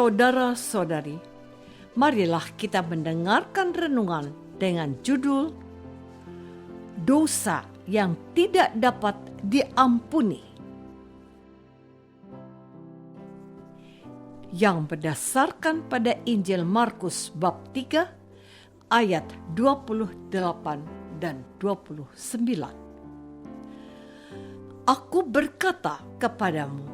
Saudara-saudari, marilah kita mendengarkan renungan dengan judul Dosa yang Tidak Dapat Diampuni, yang berdasarkan pada Injil Markus bab 3 ayat 28 dan 29. Aku berkata kepadamu,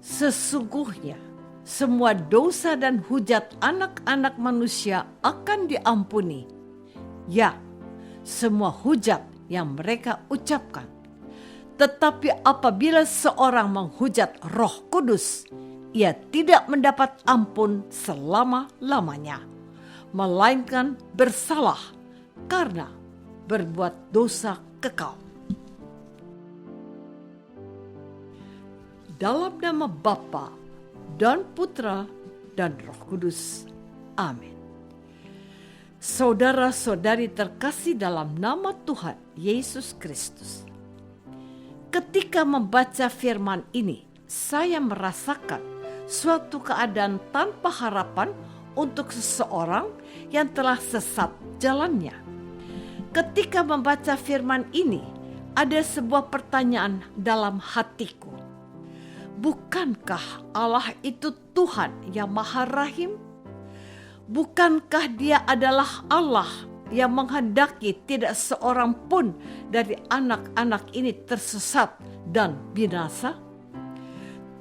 sesungguhnya semua dosa dan hujat anak-anak manusia akan diampuni. Ya, semua hujat yang mereka ucapkan. Tetapi apabila seorang menghujat Roh Kudus, ia tidak mendapat ampun selama-lamanya, melainkan bersalah karena berbuat dosa kekal. Dalam nama Bapa dan Putra dan Roh Kudus. Amin. Saudara-saudari terkasih dalam nama Tuhan Yesus Kristus. Ketika membaca firman ini, saya merasakan suatu keadaan tanpa harapan untuk seseorang yang telah sesat jalannya. Ketika membaca firman ini, ada sebuah pertanyaan dalam hatiku. Bukankah Allah itu Tuhan yang Maha Rahim? Bukankah Dia adalah Allah yang menghendaki tidak seorang pun dari anak-anak ini tersesat dan binasa?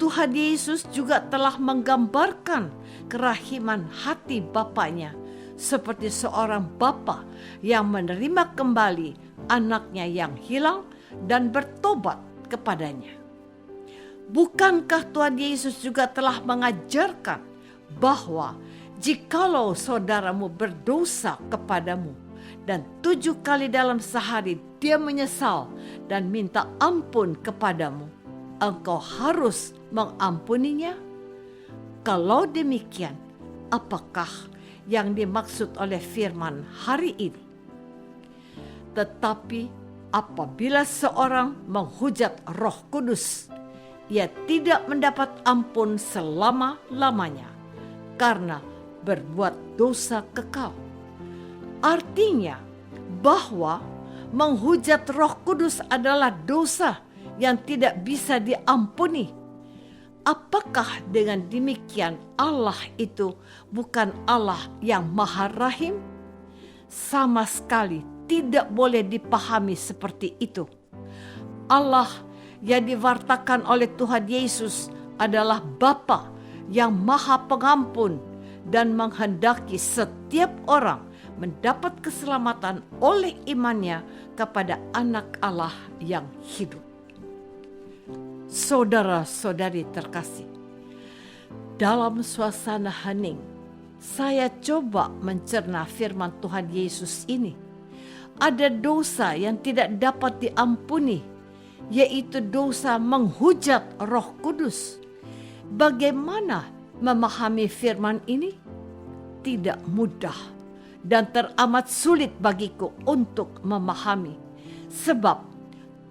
Tuhan Yesus juga telah menggambarkan kerahiman hati Bapaknya seperti seorang bapa yang menerima kembali anaknya yang hilang dan bertobat kepadanya. Bukankah Tuhan Yesus juga telah mengajarkan bahwa jikalau saudaramu berdosa kepadamu dan 7 kali dalam sehari dia menyesal dan minta ampun kepadamu, engkau harus mengampuninya? Kalau demikian, apakah yang dimaksud oleh firman hari ini? Tetapi apabila seorang menghujat Roh Kudus, ia tidak mendapat ampun selama-lamanya karena berbuat dosa kekal. Artinya bahwa menghujat Roh Kudus adalah dosa yang tidak bisa diampuni. Apakah dengan demikian Allah itu bukan Allah yang Maha Rahim? Sama sekali tidak boleh dipahami seperti itu. Allah yang diwartakan oleh Tuhan Yesus adalah Bapa yang Maha Pengampun dan menghendaki setiap orang mendapat keselamatan oleh imannya kepada Anak Allah yang hidup. Saudara-saudari terkasih, dalam suasana hening, saya coba mencerna firman Tuhan Yesus ini. Ada dosa yang tidak dapat diampuni, yaitu dosa menghujat Roh Kudus. Bagaimana memahami firman ini? Tidak mudah dan teramat sulit bagiku untuk memahami. Sebab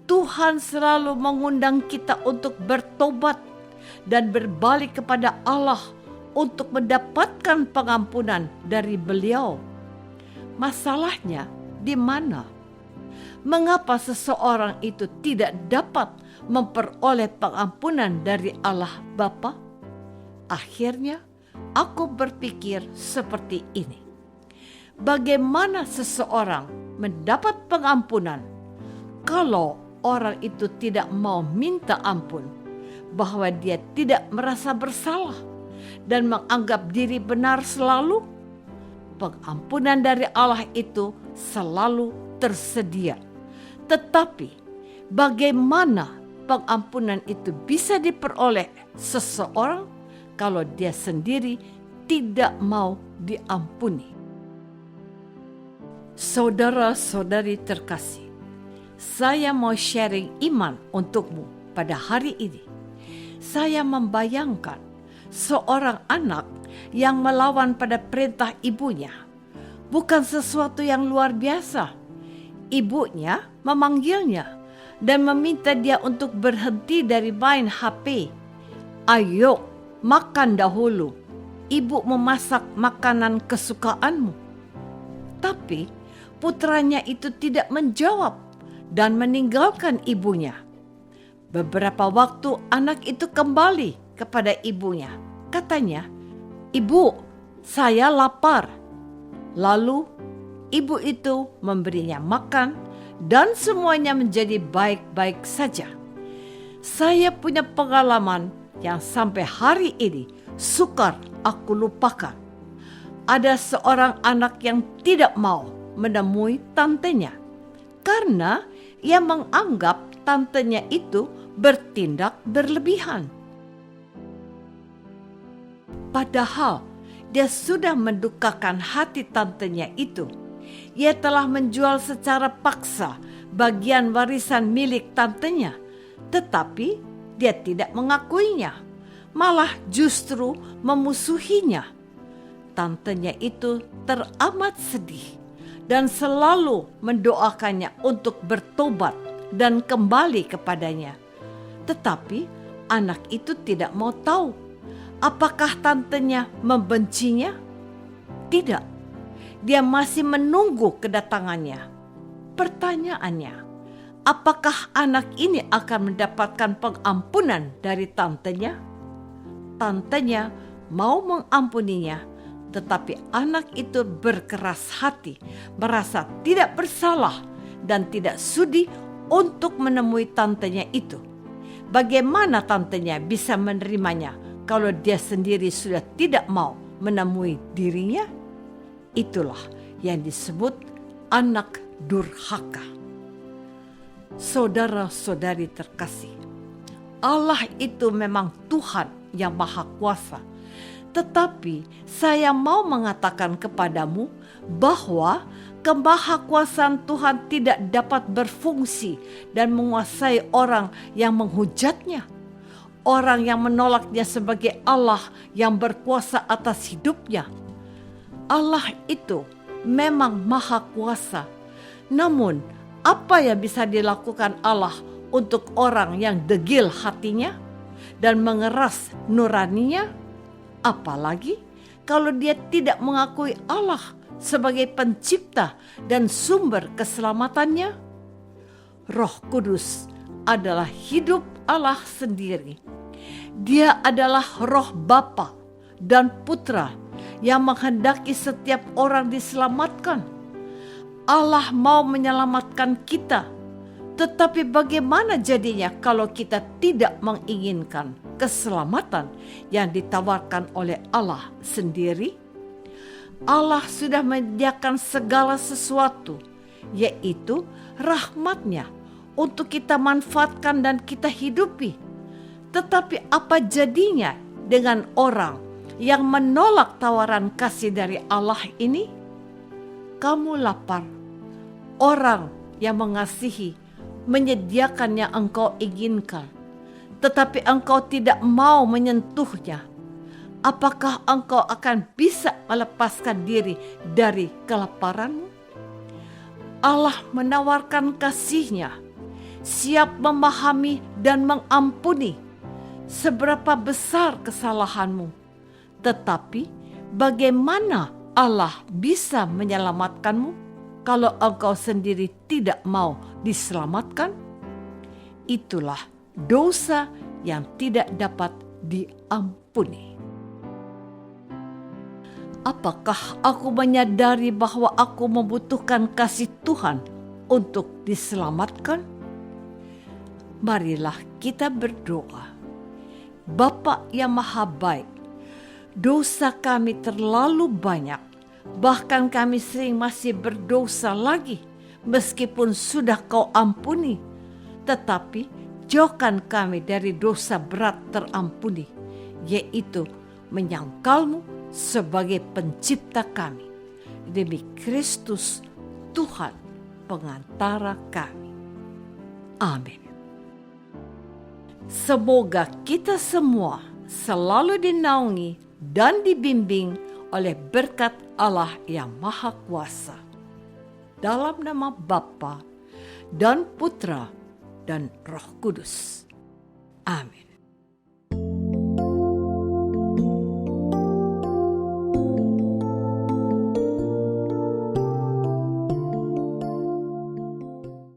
Tuhan selalu mengundang kita untuk bertobat dan berbalik kepada Allah untuk mendapatkan pengampunan dari Beliau. Masalahnya di mana? Mengapa seseorang itu tidak dapat memperoleh pengampunan dari Allah Bapa? Akhirnya aku berpikir seperti ini. Bagaimana seseorang mendapat pengampunan kalau orang itu tidak mau minta ampun, bahwa dia tidak merasa bersalah dan menganggap diri benar selalu? Pengampunan dari Allah itu selalu tersedia. Tetapi bagaimana pengampunan itu bisa diperoleh seseorang kalau dia sendiri tidak mau diampuni? Saudara-saudari terkasih, saya mau sharing iman untukmu pada hari ini. Saya membayangkan seorang anak yang melawan pada perintah ibunya. Bukan sesuatu yang luar biasa. Ibunya memanggilnya dan meminta dia untuk berhenti dari main HP. Ayo, makan dahulu. ibu memasak makanan kesukaanmu?" Tapi putranya itu tidak menjawab dan meninggalkan ibunya. Beberapa waktu anak itu kembali kepada ibunya. Katanya, "Ibu, saya lapar." Lalu ibu itu memberinya makan dan semuanya menjadi baik-baik saja. Saya punya pengalaman yang sampai hari ini sukar aku lupakan. Ada seorang anak yang tidak mau menemui tantenya karena ia menganggap tantenya itu bertindak berlebihan. Padahal dia sudah mendukakan hati tantenya itu. Ia telah menjual secara paksa bagian warisan milik tantenya, tetapi dia tidak mengakuinya, malah justru memusuhinya. Tantenya itu teramat sedih dan selalu mendoakannya untuk bertobat dan kembali kepadanya. Tetapi anak itu tidak mau tahu. Apakah tantenya membencinya? Tidak. Dia masih menunggu kedatangannya. Pertanyaannya, apakah anak ini akan mendapatkan pengampunan dari tantenya? Tantenya mau mengampuninya, tetapi anak itu berkeras hati, merasa tidak bersalah dan tidak sudi untuk menemui tantenya itu. Bagaimana tantenya bisa menerimanya kalau dia sendiri sudah tidak mau menemui dirinya? Itulah yang disebut anak durhaka. Saudara-saudari terkasih, Allah itu memang Tuhan yang Maha Kuasa. Tetapi saya mau mengatakan kepadamu bahwa kemahakuasaan Tuhan tidak dapat berfungsi dan menguasai orang yang menghujatnya, orang yang menolaknya sebagai Allah yang berkuasa atas hidupnya. Allah itu memang Maha Kuasa. Namun, apa yang bisa dilakukan Allah untuk orang yang degil hatinya dan mengeras nuraninya? Apalagi kalau dia tidak mengakui Allah sebagai pencipta dan sumber keselamatannya. Roh Kudus adalah hidup Allah sendiri. Dia adalah Roh Bapa dan Putra yang menghendaki setiap orang diselamatkan. Allah mau menyelamatkan kita, tetapi bagaimana jadinya kalau kita tidak menginginkan keselamatan yang ditawarkan oleh Allah sendiri? Allah sudah menyediakan segala sesuatu, yaitu rahmat-Nya untuk kita manfaatkan dan kita hidupi. Tetapi apa jadinya dengan orang yang menolak tawaran kasih dari Allah ini? Kamu lapar, orang yang mengasihi menyediakan yang engkau inginkan, tetapi engkau tidak mau menyentuhnya. Apakah engkau akan bisa melepaskan diri dari kelaparanmu? Allah menawarkan kasih-Nya, siap memahami dan mengampuni seberapa besar kesalahanmu. Tetapi bagaimana Allah bisa menyelamatkanmu kalau engkau sendiri tidak mau diselamatkan? Itulah dosa yang tidak dapat diampuni. Apakah aku menyadari bahwa aku membutuhkan kasih Tuhan untuk diselamatkan? Marilah kita berdoa. Bapa yang Maha Baik, dosa kami terlalu banyak, bahkan kami sering masih berdosa lagi meskipun sudah Kau ampuni. Tetapi jauhkan kami dari dosa berat terampuni, yaitu menyangkalmu sebagai pencipta kami. Demi Kristus Tuhan pengantara kami. Amin. Semoga kita semua selalu dinaungi dan dibimbing oleh berkat Allah yang Maha Kuasa. Dalam nama Bapa dan Putra dan Roh Kudus. Amin.